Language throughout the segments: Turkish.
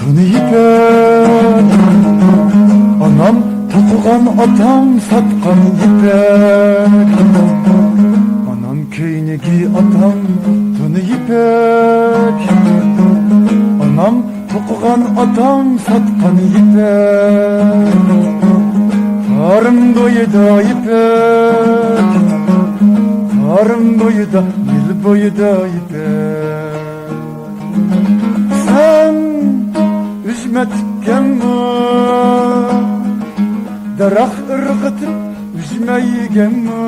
Tuni ipek anam tokugan atam satkan ipek anam köynegi atam tuni ipek anam tokugan atam satkan ipek karım boyuda ipek karım boyuda yıl boyuda ipek sen üzme tükkenme darak ırgıtıp üzme yigenme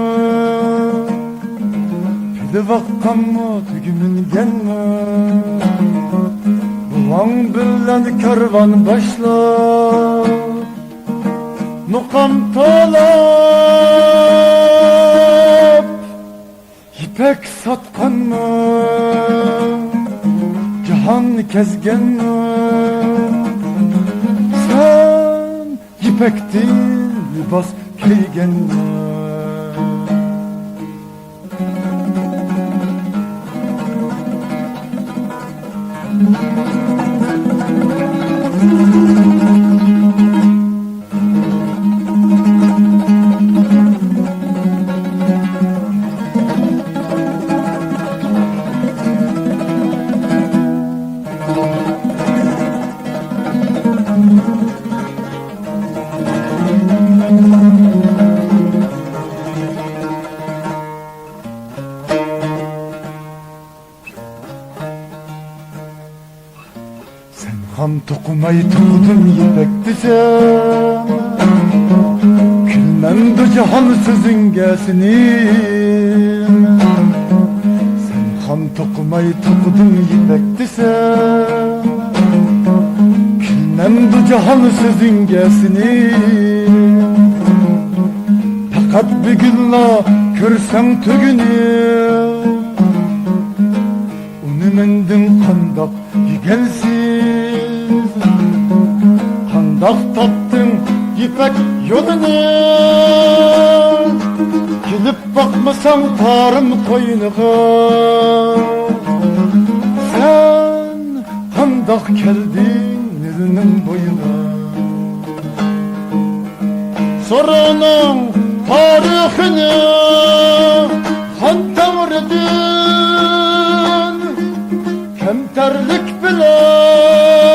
pili vakkanma tügümün genme bulan bilen kervan başlar nukam talap ipek satkanma cihan kezgenme sen ipektin libas kiygenme sen ham tokumayı tokudun yipekti sen külmemdi cihan sözün gesini sen ham tokumayı tokudun yipekti sen külmemdi cihan sözün gesini fakat bir günla körsen tügünü onu mendin kandak yigensiz kandak tattın ipek yolunu kilip bakmasan tarım koynuğa sen kandak geldin elinin boyuna sorunun tarihini han temredin kemterlik bilen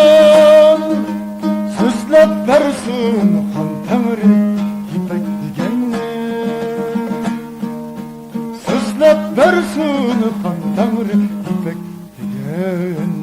süslep versin han temri ipek digenini süslep versin han temri ipek digenini